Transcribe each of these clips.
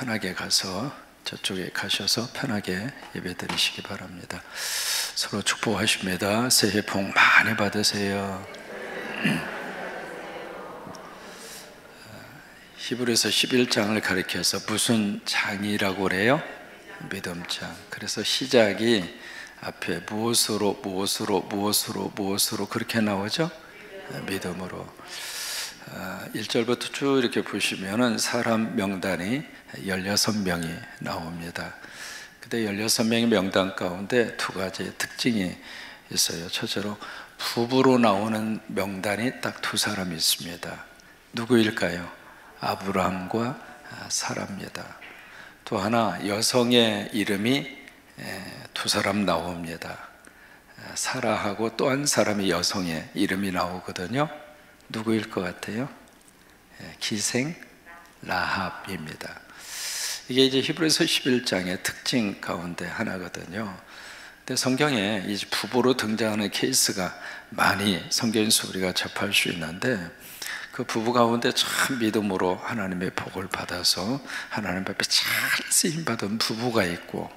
편하게 가서 저쪽에 가셔서 편하게 예배 드리시기 바랍니다. 서로 축복하십니다. 새해 복 많이 받으세요. 히브리서 11장을 가리켜서 무슨 장이라고 그래요? 믿음장. 그래서 시작이 앞에 무엇으로 그렇게 나오죠? 믿음으로. 1절부터 쭉 이렇게 보시면은 사람 명단이 16명이 나옵니다. 근데 16명의 명단 가운데 두 가지 특징이 있어요. 첫째로 부부로 나오는 명단이 딱 두 사람이 있습니다. 누구일까요? 아브라함과 사라입니다. 또 하나 여성의 이름이 두 사람 나옵니다. 사라하고 또 한 사람이 여성의 이름이 나오거든요. 누구일 것 같아요? 기생 라합입니다. 이게 이제 히브리서 11장의 특징 가운데 하나거든요. 근데 성경에 이제 부부로 등장하는 케이스가 많이 성경에서 우리가 접할 수 있는데, 그 부부 가운데 참 믿음으로 하나님의 복을 받아서 하나님 앞에 잘 쓰임받은 부부가 있고,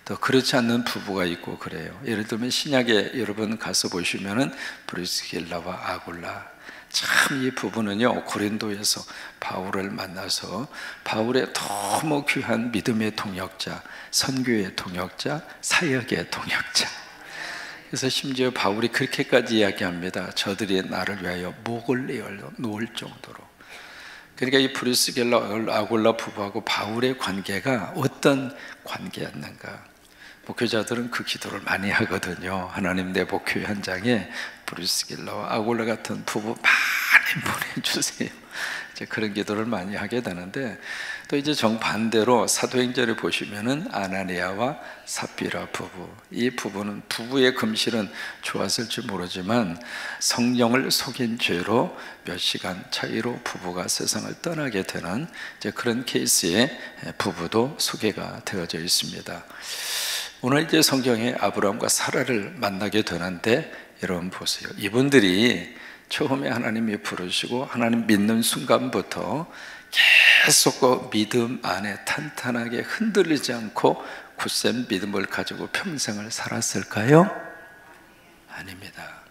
또 그렇지 않는 부부가 있고 그래요. 예를 들면 신약에 여러분 가서 보시면은 브리스길라와 아굴라, 참 이 부부는요 고린도에서 바울을 만나서 바울의 너무 귀한 믿음의 동역자, 선교의 동역자, 사역의 동역자. 그래서 심지어 바울이 그렇게까지 이야기합니다. 저들이 나를 위하여 목을 놓을 정도로. 그러니까 이 브리스길라 아굴라 부부하고 바울의 관계가 어떤 관계였는가? 목회자들은 그 기도를 많이 하거든요. 하나님 내 목회 현장에 브리스길라와 아굴라 같은 부부 많이 보내주세요. 이제 그런 기도를 많이 하게 되는데, 또 이제 정반대로 사도행전에 보시면은 아나니아와 삽비라 부부, 이 부부는 부부의 금실은 좋았을지 모르지만 성령을 속인 죄로 몇 시간 차이로 부부가 세상을 떠나게 되는 이제 그런 케이스의 부부도 소개가 되어져 있습니다. 오늘 이제 성경에 아브라함과 사라를 만나게 되는데, 여러분 보세요. 이분들이 처음에 하나님이 부르시고 하나님 믿는 순간부터 계속 그 믿음 안에 탄탄하게 흔들리지 않고 굳센 믿음을 가지고 평생을 살았을까요? 아닙니다.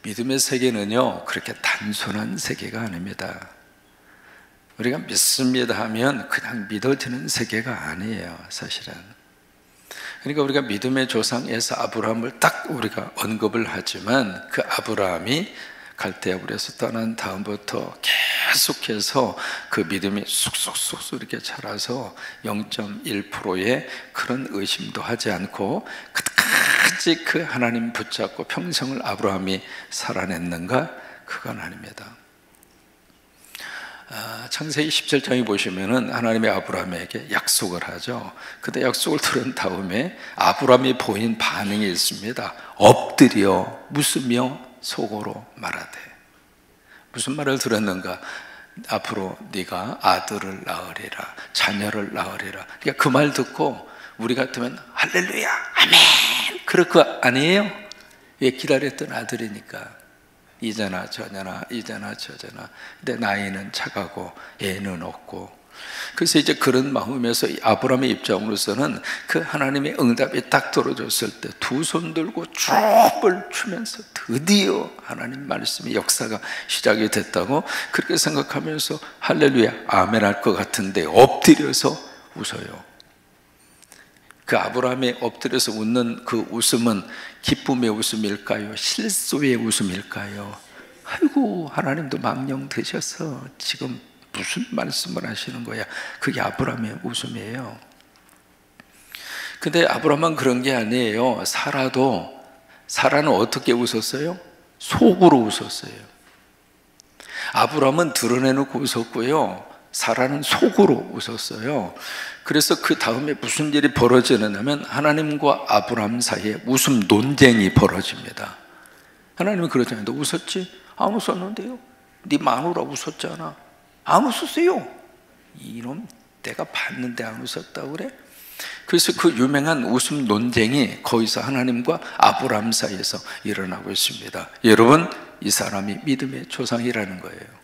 믿음의 세계는요 그렇게 단순한 세계가 아닙니다. 우리가 믿습니다 하면 그냥 믿어지는 세계가 아니에요, 사실은. 그러니까 우리가 믿음의 조상에서 아브라함을 딱 우리가 언급을 하지만, 그 아브라함이 갈대아불에서 떠난 다음부터 계속해서 그 믿음이 쑥쑥쑥 이렇게 자라서 0.1%의 그런 의심도 하지 않고 끝까지 그 하나님 붙잡고 평생을 아브라함이 살아냈는가? 그건 아닙니다. 창세기 17장에 보시면은 하나님이 아브라함에게 약속을 하죠. 근데 약속을 들은 다음에 아브라함이 보인 반응이 있습니다. 엎드려 웃으며 속으로 말하되. 무슨 말을 들었는가? 앞으로 네가 아들을 낳으리라, 자녀를 낳으리라. 그러니까 그 말 듣고 우리 같으면 할렐루야, 아멘, 그럴 거 아니에요? 왜? 기다렸던 아들이니까. 이제나 저제나 이제나 저제나. 근데 나이는 차가고 애는 없고. 그래서 이제 그런 마음에서 아브라함의 입장으로서는 그 하나님의 응답이 딱 떨어졌을 때 두 손 들고 춤을 추면서 드디어 하나님 말씀의 역사가 시작이 됐다고 그렇게 생각하면서 할렐루야 아멘 할 것 같은데 엎드려서 웃어요. 그 아브라함이 엎드려서 웃는 그 웃음은 기쁨의 웃음일까요? 실소의 웃음일까요? 아이고, 하나님도 망령 되셔서 지금 무슨 말씀을 하시는 거야? 그게 아브라함의 웃음이에요. 근데 아브라함은 그런 게 아니에요. 사라는 어떻게 웃었어요? 속으로 웃었어요. 아브라함은 드러내놓고 웃었고요, 사라는 속으로 웃었어요. 그래서 그 다음에 무슨 일이 벌어지느냐면 하나님과 아브라함 사이에 웃음 논쟁이 벌어집니다. 하나님은 그러잖아요. 너 웃었지? 안 웃었는데요? 네 마누라 웃었잖아. 안 웃었어요. 이놈, 내가 봤는데 안 웃었다고 그래? 그래서 그 유명한 웃음 논쟁이 거기서 하나님과 아브라함 사이에서 일어나고 있습니다. 여러분, 이 사람이 믿음의 조상이라는 거예요.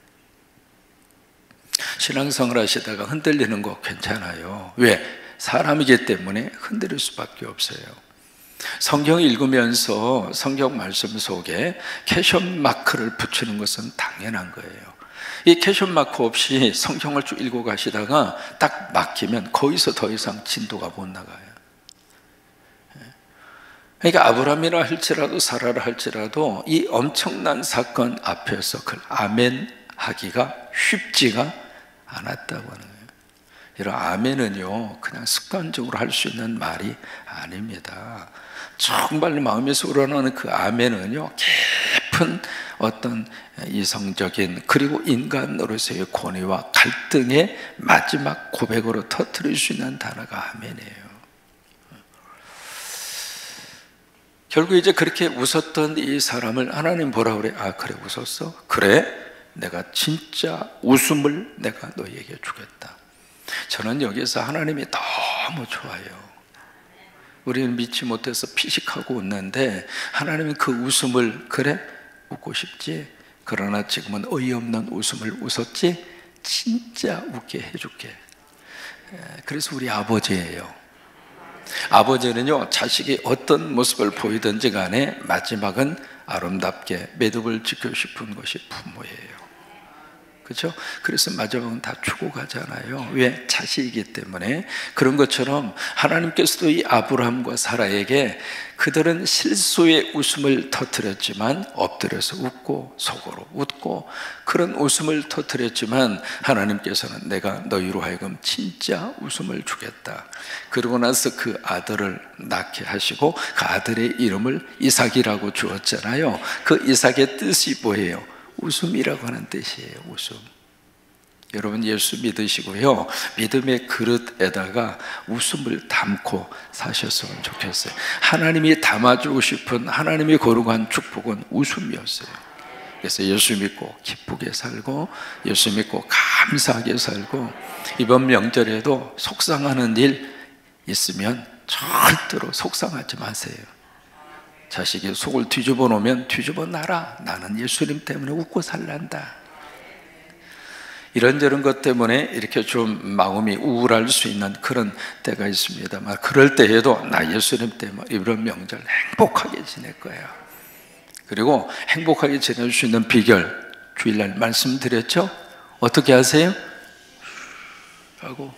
신앙생활 하시다가 흔들리는 거 괜찮아요. 왜? 사람이기 때문에 흔들릴 수밖에 없어요. 성경 읽으면서 성경 말씀 속에 캐션 마크를 붙이는 것은 당연한 거예요. 이 캐션 마크 없이 성경을 쭉 읽고 가시다가 딱 막히면 거기서 더 이상 진도가 못 나가요. 그러니까 아브라함이라 할지라도 사라라 할지라도 이 엄청난 사건 앞에서 그걸 아멘 하기가 쉽지가 않았다고 하는 거예요. 이런 아멘은요 그냥 습관적으로 할 수 있는 말이 아닙니다. 정말 마음에서 우러나오는 그 아멘은요 깊은 어떤 이성적인 그리고 인간으로서의 권위와 갈등의 마지막 고백으로 터뜨릴 수 있는 단어가 아멘이에요. 결국 이제 그렇게 웃었던 이 사람을 하나님 뭐라 그래? 아 그래 웃었어? 그래? 내가 진짜 웃음을 내가 너에게 주겠다. 저는 여기서 하나님이 너무 좋아요. 우리는 믿지 못해서 피식하고 웃는데 하나님은 그 웃음을 그래? 웃고 싶지? 그러나 지금은 어이없는 웃음을 웃었지? 진짜 웃게 해줄게. 그래서 우리 아버지예요. 아버지는요 자식이 어떤 모습을 보이든지 간에 마지막은 아름답게 매듭을 지키고 싶은 것이 부모예요. 그렇죠? 그래서 마지막은 다 주고 가잖아요. 왜? 자식이기 때문에. 그런 것처럼 하나님께서도 이 아브라함과 사라에게 그들은 실수의 웃음을 터뜨렸지만 엎드려서 웃고 속으로 웃고 그런 웃음을 터뜨렸지만 하나님께서는 내가 너희로 하여금 진짜 웃음을 주겠다. 그러고 나서 그 아들을 낳게 하시고 그 아들의 이름을 이삭이라고 주었잖아요. 그 이삭의 뜻이 뭐예요? 웃음이라고 하는 뜻이에요. 웃음. 여러분 예수 믿으시고요 믿음의 그릇에다가 웃음을 담고 사셨으면 좋겠어요. 하나님이 담아주고 싶은 하나님이 거룩한 축복은 웃음이었어요. 그래서 예수 믿고 기쁘게 살고 예수 믿고 감사하게 살고 이번 명절에도 속상하는 일 있으면 절대로 속상하지 마세요. 자식이 속을 뒤집어 놓으면 뒤집어 놔라. 나는 예수님 때문에 웃고 살란다. 이런저런 것 때문에 이렇게 좀 마음이 우울할 수 있는 그런 때가 있습니다만 그럴 때에도 나 예수님 때문에 이번 명절 행복하게 지낼 거야. 그리고 행복하게 지낼 수 있는 비결 주일날 말씀드렸죠? 어떻게 하세요? 하고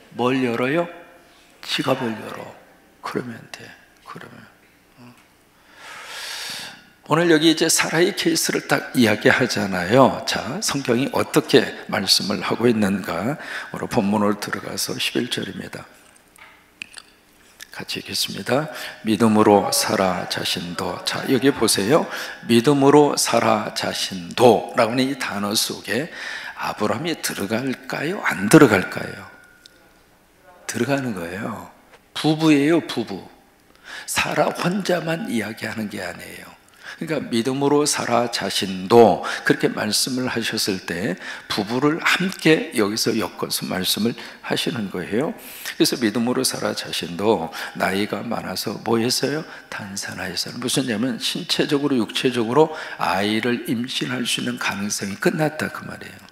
뭘 열어요? 지갑을 열어. 그러면 돼. 그러면 오늘 여기 이제 사라의 케이스를 딱 이야기하잖아요. 자, 성경이 어떻게 말씀을 하고 있는가? 오늘 본문으로 들어가서 11절입니다. 같이 읽겠습니다. 믿음으로 사라 자신도. 자, 여기 보세요. 믿음으로 사라 자신도 라고 하는 이 단어 속에 아브라함이 들어갈까요? 안 들어갈까요? 들어가는 거예요. 부부예요, 부부. 사라 혼자만 이야기하는 게 아니에요. 그러니까 믿음으로 사라 자신도 그렇게 말씀을 하셨을 때 부부를 함께 여기서 엮어서 말씀을 하시는 거예요. 그래서 믿음으로 사라 자신도 나이가 많아서 뭐 했어요? 단산하였어요. 무슨 얘기냐면 신체적으로 육체적으로 아이를 임신할 수 있는 가능성이 끝났다 그 말이에요.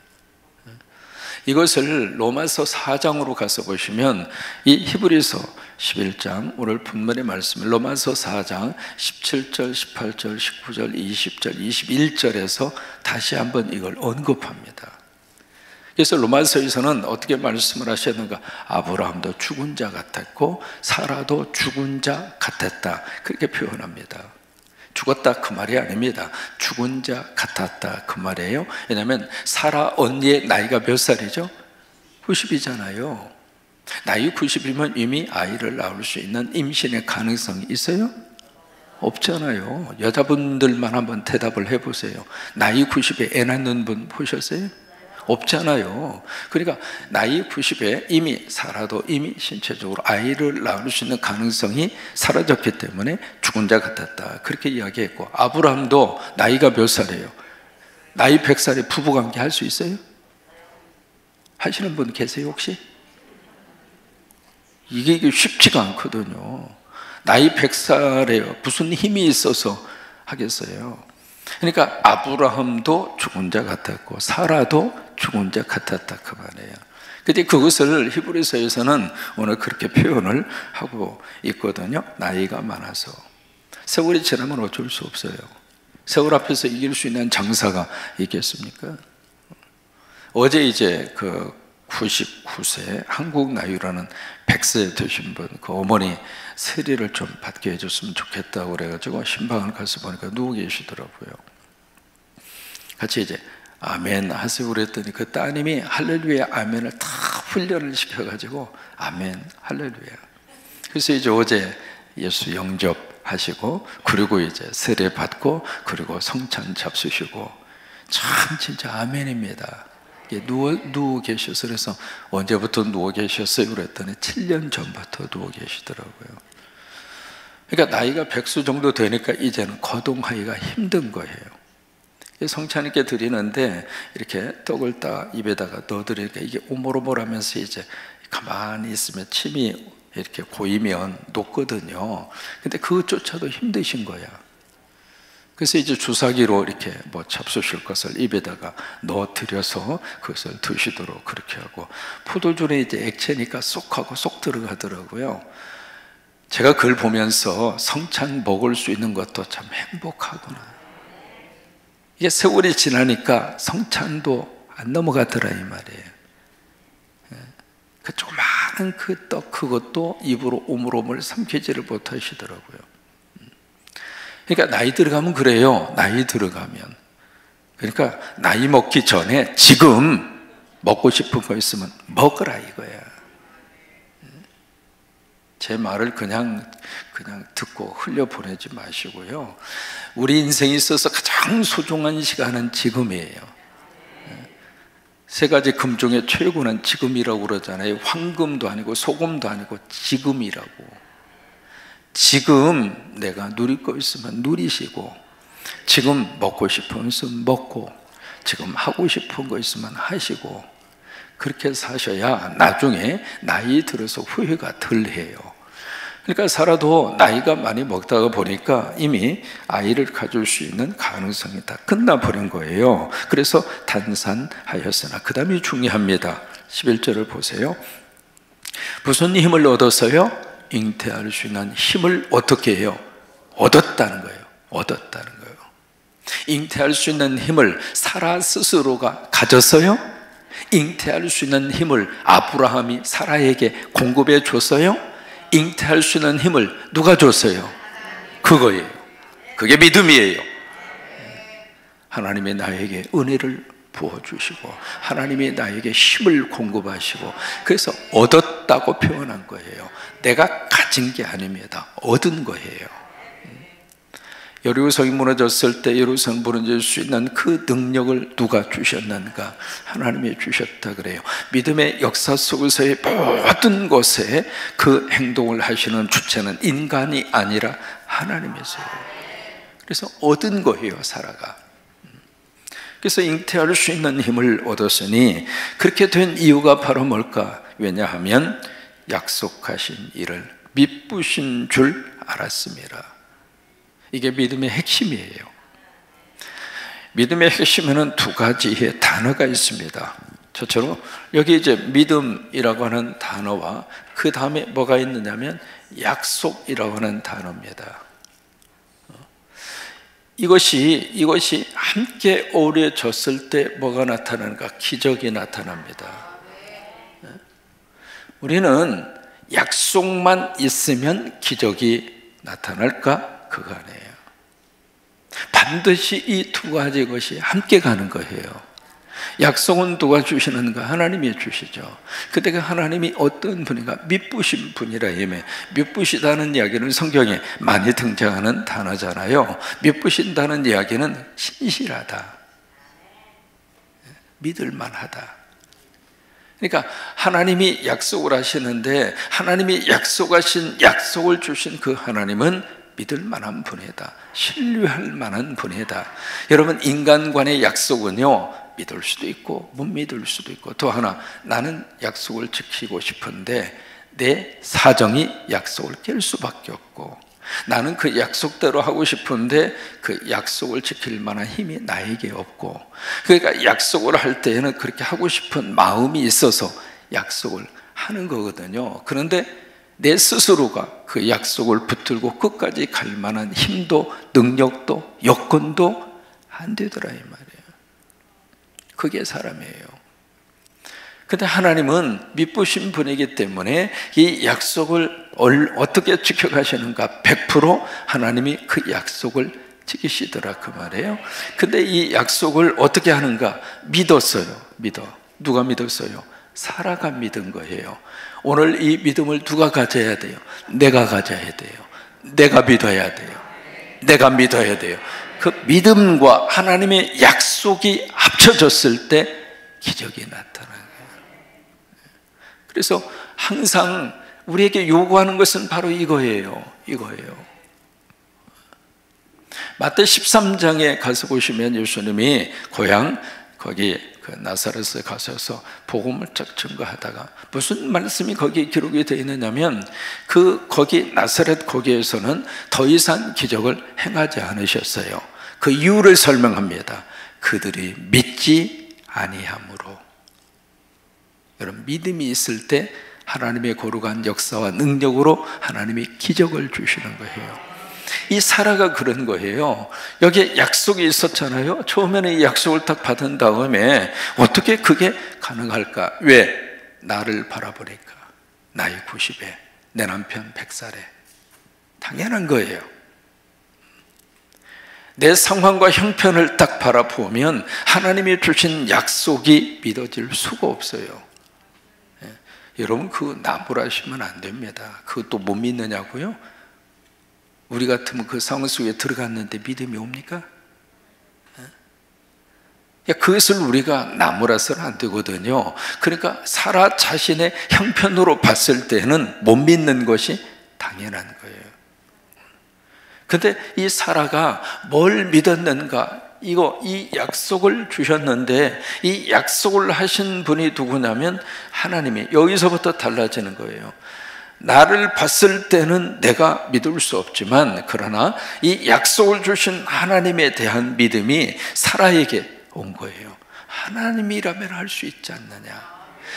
이것을 로마서 4장으로 가서 보시면 이 히브리서 11장 오늘 본문의 말씀을 로마서 4장 17절, 18절, 19절, 20절, 21절에서 다시 한번 이걸 언급합니다. 그래서 로마서에서는 어떻게 말씀을 하셨는가? 아브라함도 죽은 자 같았고 사라도 죽은 자 같았다 그렇게 표현합니다. 죽었다 그 말이 아닙니다. 죽은 자 같았다 그 말이에요. 왜냐하면 사라 언니의 나이가 몇 살이죠? 90이잖아요. 나이 90이면 이미 아이를 낳을 수 있는 임신의 가능성이 있어요? 없잖아요. 여자분들만 한번 대답을 해보세요. 나이 90에 애 낳는 분 보셨어요? 없잖아요. 그러니까 나이 90에 이미 살아도 이미 신체적으로 아이를 낳을 수 있는 가능성이 사라졌기 때문에 죽은 자 같았다 그렇게 이야기했고 아브라함도 나이가 몇 살이에요? 나이 100살에 부부관계 할 수 있어요? 하시는 분 계세요 혹시? 이게 쉽지가 않거든요. 나이 100살에 무슨 힘이 있어서 하겠어요? 그러니까 아브라함도 죽은 자 같았고 사라도 죽은 자 같았다 그 말이에요. 근데 그것을 히브리서에서는 오늘 그렇게 표현을 하고 있거든요. 나이가 많아서. 세월이 지나면 어쩔 수 없어요. 세월 앞에서 이길 수 있는 장사가 있겠습니까? 어제 이제 그 99세 한국 나이로는 100세 되신 분, 그 어머니 세례를 좀 받게 해줬으면 좋겠다고 그래가지고 신방을 가서 보니까 누워 계시더라고요. 같이 이제 아멘 하세요 그랬더니 그 따님이 할렐루야 아멘을 다 훈련을 시켜가지고 아멘 할렐루야. 그래서 이제 어제 예수 영접하시고 그리고 이제 세례 받고 그리고 성찬 잡수시고 참 진짜 아멘입니다. 누워 계셔서 그래서 언제부터 누워 계셨어요? 그랬더니 7년 전부터 누워 계시더라고요. 그러니까 나이가 백수 정도 되니까 이제는 거동하기가 힘든 거예요. 성찬님께 드리는데 이렇게 떡을 딱 입에다가 넣어드리니까 이게 오물오물하면서 이제 가만히 있으면 침이 이렇게 고이면 녹거든요. 근데 그것조차도 힘드신 거야. 그래서 이제 주사기로 이렇게 뭐 잡수실 것을 입에다가 넣어드려서 그것을 드시도록 그렇게 하고, 포도주는 이제 액체니까 쏙 하고 쏙 들어가더라고요. 제가 그걸 보면서 성찬 먹을 수 있는 것도 참 행복하구나. 이게 세월이 지나니까 성찬도 안 넘어가더라 이 말이에요. 그 조그마한 그 떡 그것도 입으로 오물오물 삼키지를 못하시더라고요. 그러니까 나이 들어가면 그래요. 나이 들어가면. 그러니까 나이 먹기 전에 지금 먹고 싶은 거 있으면 먹으라 이거야. 제 말을 그냥 듣고 흘려보내지 마시고요. 우리 인생에 있어서 가장 소중한 시간은 지금이에요. 세 가지 금 중에 최고는 지금이라고 그러잖아요. 황금도 아니고 소금도 아니고 지금이라고. 지금 내가 누릴 거 있으면 누리시고, 지금 먹고 싶은 거 있으면 먹고, 지금 하고 싶은 거 있으면 하시고, 그렇게 사셔야 나중에 나이 들어서 후회가 덜 해요. 그러니까 살아도 나이가 많이 먹다가 보니까 이미 아이를 가질 수 있는 가능성이 다 끝나버린 거예요. 그래서 단산하였으나, 그 다음이 중요합니다. 11절을 보세요. 무슨 힘을 얻었어요? 잉태할 수 있는 힘을 어떻게 해요? 얻었다는 거예요. 얻었다는 거예요. 잉태할 수 있는 힘을 사라 스스로가 가졌어요? 잉태할 수 있는 힘을 아브라함이 사라에게 공급해 줬어요? 잉태할 수 있는 힘을 누가 줬어요? 그거예요. 그게 믿음이에요. 하나님이 나에게 은혜를 부어주시고 하나님이 나에게 힘을 공급하시고, 그래서 얻었다고 표현한 거예요. 내가 가진 게 아닙니다. 얻은 거예요. 여리고성이 무너졌을 때 예루살렘 무너질 수 있는 그 능력을 누가 주셨는가? 하나님이 주셨다 그래요. 믿음의 역사 속에서의 모든 것에 그 행동을 하시는 주체는 인간이 아니라 하나님이세요. 그래서 얻은 거예요, 사라가. 그래서 잉태할 수 있는 힘을 얻었으니, 그렇게 된 이유가 바로 뭘까? 왜냐하면 약속하신 이를 미쁘신 줄 알았습니다. 이게 믿음의 핵심이에요. 믿음의 핵심에는 두 가지의 단어가 있습니다. 저처럼 여기 이제 믿음이라고 하는 단어와 그 다음에 뭐가 있느냐면 약속이라고 하는 단어입니다. 이것이 함께 어우러졌을 때 뭐가 나타나는가? 기적이 나타납니다. 우리는 약속만 있으면 기적이 나타날까? 그거 아니에요. 반드시 이 두 가지 것이 함께 가는 거예요. 약속은 누가 주시는가? 하나님이 주시죠. 그때 하나님이 어떤 분인가? 미쁘신 분이라. 미쁘시다는 이야기는 성경에 많이 등장하는 단어잖아요. 미쁘신다는 이야기는 신실하다, 믿을만하다. 그러니까 하나님이 약속을 하시는데, 하나님이 약속하신 약속을 주신 그 하나님은 믿을 만한 분이다, 신뢰할 만한 분이다. 여러분, 인간간의 약속은요, 믿을 수도 있고 못 믿을 수도 있고, 또 하나, 나는 약속을 지키고 싶은데 내 사정이 약속을 깰 수밖에 없고, 나는 그 약속대로 하고 싶은데 그 약속을 지킬 만한 힘이 나에게 없고, 그러니까 약속을 할 때에는 그렇게 하고 싶은 마음이 있어서 약속을 하는 거거든요. 그런데 내 스스로가 그 약속을 붙들고 끝까지 갈 만한 힘도 능력도 여건도 안 되더라 이 말이에요. 그게 사람이에요. 근데 하나님은 미쁘신 분이기 때문에 이 약속을 어떻게 지켜가시는가? 100% 하나님이 그 약속을 지키시더라 그 말이에요. 근데 이 약속을 어떻게 하는가? 믿었어요. 누가 믿었어요? 사라가 믿은 거예요. 오늘 이 믿음을 누가 가져야 돼요? 내가 가져야 돼요. 내가 믿어야 돼요. 내가 믿어야 돼요. 그 믿음과 하나님의 약속이 합쳐졌을 때 기적이 나타나요. 그래서 항상 우리에게 요구하는 것은 바로 이거예요. 마태 13장에 가서 보시면 예수님이 고향 거기 그 나사렛에 가셔서 복음을 쫙 증거하다가 무슨 말씀이 거기에 기록이 되어 있느냐면 거기 나사렛 거기에서는 더 이상 기적을 행하지 않으셨어요. 그 이유를 설명합니다. 그들이 믿지 아니함으로. 여러분, 믿음이 있을 때 하나님의 거룩한 역사와 능력으로 하나님이 기적을 주시는 거예요. 이 사라가 그런 거예요. 여기에 약속이 있었잖아요. 처음에는 이 약속을 딱 받은 다음에 어떻게 그게 가능할까? 왜? 나를 바라보니까 나이 90에 내 남편 100살에. 당연한 거예요. 내 상황과 형편을 딱 바라보면 하나님이 주신 약속이 믿어질 수가 없어요. 여러분, 그거 나무라시면 안 됩니다. 그것도 못 믿느냐고요? 우리 같으면 그 상황 속에 들어갔는데 믿음이 옵니까? 그것을 우리가 나무라서는 안 되거든요. 그러니까 사라 자신의 형편으로 봤을 때는 못 믿는 것이 당연한 거예요. 근데 이 사라가 뭘 믿었는가? 이 약속을 주셨는데 이 약속을 하신 분이 누구냐면 하나님이. 여기서부터 달라지는 거예요. 나를 봤을 때는 내가 믿을 수 없지만 그러나 이 약속을 주신 하나님에 대한 믿음이 사라에게 온 거예요. 하나님이라면 할 수 있지 않느냐?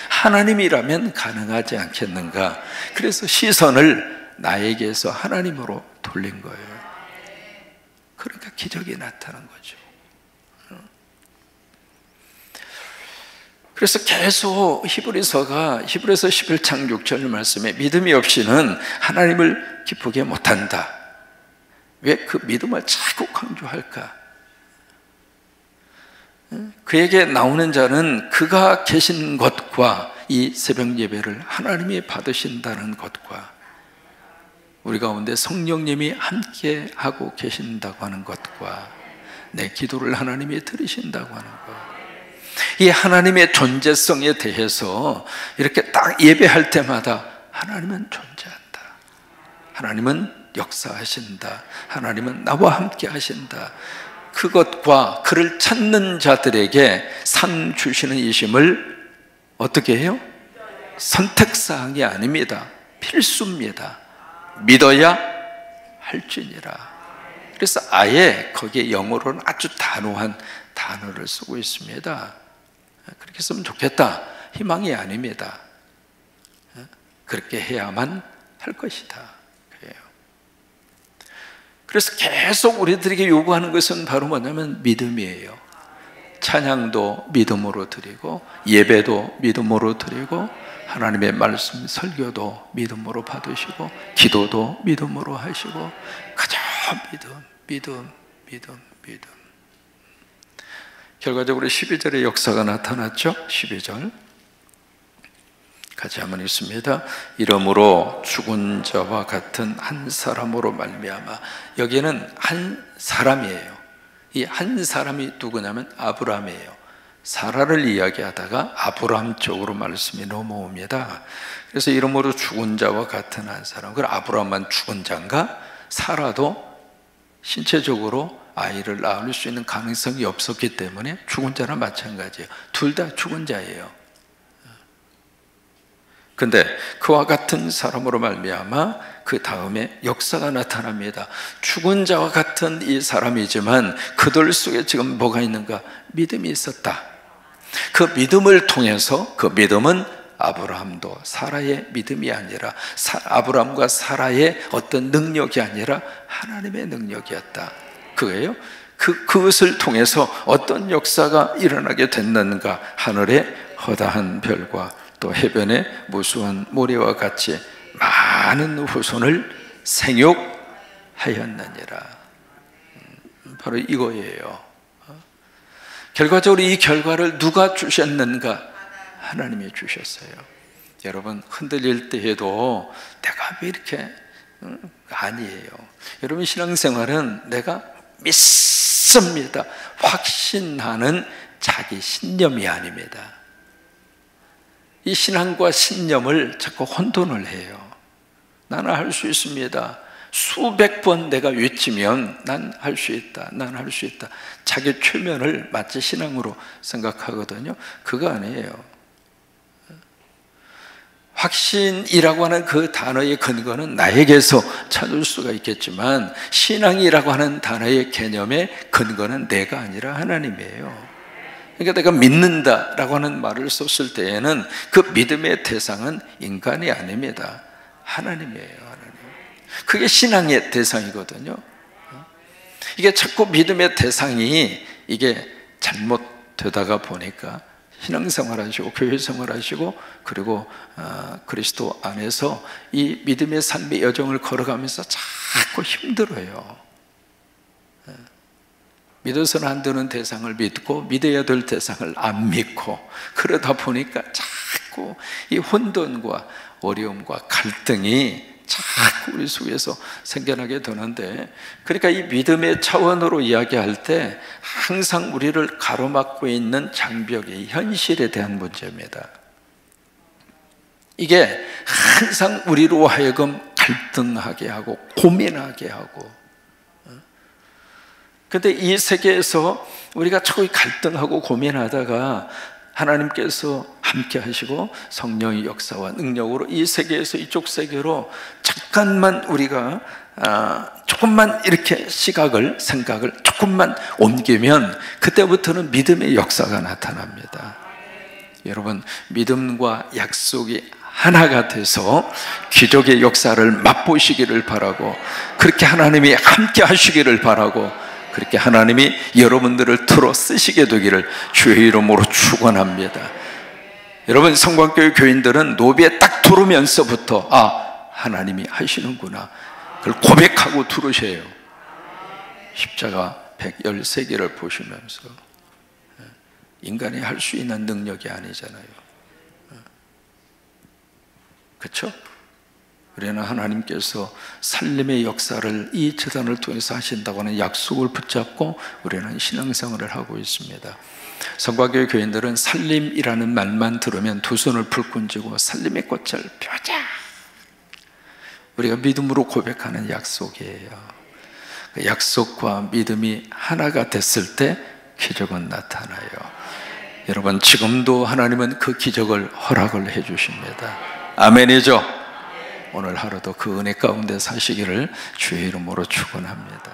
하나님이라면 가능하지 않겠는가? 그래서 시선을 나에게서 하나님으로 돌린 거예요. 그러니까 기적이 나타난 거죠. 그래서 계속 히브리서 11장 6절 말씀에 믿음이 없이는 하나님을 기쁘게 못한다. 왜 그 믿음을 자꾸 강조할까? 그에게 나오는 자는 그가 계신 것과 이 새벽 예배를 하나님이 받으신다는 것과 우리 가운데 성령님이 함께 하고 계신다고 하는 것과 내 기도를 하나님이 들으신다고 하는 것, 이 하나님의 존재성에 대해서 이렇게 딱 예배할 때마다 하나님은 존재한다, 하나님은 역사하신다, 하나님은 나와 함께 하신다, 그것과 그를 찾는 자들에게 상 주시는 이심을 어떻게 해요? 선택사항이 아닙니다. 필수입니다. 믿어야 할지니라. 그래서 아예 거기에 영어로는 아주 단호한 단어를 쓰고 있습니다. 그렇게 쓰면 좋겠다, 희망이 아닙니다. 그렇게 해야만 할 것이다. 그래요. 그래서 계속 우리들에게 요구하는 것은 바로 뭐냐면 믿음이에요. 찬양도 믿음으로 드리고, 예배도 믿음으로 드리고, 하나님의 말씀 설교도 믿음으로 받으시고, 기도도 믿음으로 하시고, 가장 믿음. 결과적으로 12절의 역사가 나타났죠. 12절 같이 한번 읽습니다. 이러므로 죽은 자와 같은 한 사람으로 말미암아. 여기는 한 사람이에요. 이 한 사람이 누구냐면 아브라함이에요. 사라를 이야기하다가 아브라함 쪽으로 말씀이 넘어옵니다. 그래서 이러므로 죽은 자와 같은 한 사람. 그럼 아브라함만 죽은 자인가? 사라도 신체적으로 아이를 낳을 수 있는 가능성이 없었기 때문에 죽은 자나 마찬가지예요. 둘 다 죽은 자예요. 근데 그와 같은 사람으로 말미암아 그 다음에 역사가 나타납니다. 죽은 자와 같은 이 사람이지만 그들 속에 지금 뭐가 있는가? 믿음이 있었다. 그 믿음을 통해서, 그 믿음은 아브라함도 사라의 믿음이 아니라, 아브라함과 사라의 어떤 능력이 아니라 하나님의 능력이었다. 그거예요. 그것을 통해서 어떤 역사가 일어나게 됐는가? 하늘의 허다한 별과 또 해변의 무수한 모래와 같이 많은 후손을 생육하였느니라. 바로 이거예요. 결과적으로 이 결과를 누가 주셨는가? 하나님이 주셨어요. 여러분, 흔들릴 때에도 내가 왜 이렇게 아니에요. 여러분, 신앙생활은 내가 믿습니다, 확신하는 자기 신념이 아닙니다. 이 신앙과 신념을 자꾸 혼돈을 해요. 나는 할 수 있습니다. 수백 번 내가 외치면 난 할 수 있다, 난 할 수 있다. 자기 최면을 마치 신앙으로 생각하거든요. 그거 아니에요. 확신이라고 하는 그 단어의 근거는 나에게서 찾을 수가 있겠지만, 신앙이라고 하는 단어의 개념의 근거는 내가 아니라 하나님이에요. 그러니까 내가 믿는다라고 하는 말을 썼을 때에는 그 믿음의 대상은 인간이 아닙니다. 하나님이에요. 하나님. 그게 신앙의 대상이거든요. 이게 자꾸 믿음의 대상이 이게 잘못되다가 보니까 신앙생활 하시고 교회생활 하시고 그리고 그리스도 안에서 이 믿음의 삶의 여정을 걸어가면서 자꾸 힘들어요. 믿어서는 안 되는 대상을 믿고 믿어야 될 대상을 안 믿고, 그러다 보니까 자꾸 이 혼돈과 어려움과 갈등이 자꾸 우리 속에서 생겨나게 되는데, 그러니까 이 믿음의 차원으로 이야기할 때 항상 우리를 가로막고 있는 장벽이 현실에 대한 문제입니다. 이게 항상 우리로 하여금 갈등하게 하고 고민하게 하고, 근데 이 세계에서 우리가 자꾸 갈등하고 고민하다가 하나님께서 함께 하시고 성령의 역사와 능력으로 이 세계에서 이쪽 세계로 잠깐만 우리가 조금만 이렇게 시각을, 생각을 조금만 옮기면 그때부터는 믿음의 역사가 나타납니다. 여러분, 믿음과 약속이 하나가 돼서 기적의 역사를 맛보시기를 바라고, 그렇게 하나님이 함께 하시기를 바라고, 그렇게 하나님이 여러분들을 틀어 쓰시게 되기를 주의 이름으로 축원합니다. 여러분, 성광교회 교인들은 노비에 딱 들어오면서부터 하나님이 하시는구나, 그걸 고백하고 들으셔요. 십자가 113개를 보시면서. 인간이 할 수 있는 능력이 아니잖아요. 그렇죠? 우리는 하나님께서 살림의 역사를 이 재단을 통해서 하신다고 하는 약속을 붙잡고 우리는 신앙생활을 하고 있습니다. 성과교회 교인들은 살림이라는 말만 들으면 두 손을 불끈 쥐고 살림의 꽃을 펴자, 우리가 믿음으로 고백하는 약속이에요. 그 약속과 믿음이 하나가 됐을 때 기적은 나타나요. 여러분, 지금도 하나님은 그 기적을 허락을 해 주십니다. 아멘이죠? 오늘 하루도 그 은혜 가운데 사시기를 주의 이름으로 축원합니다.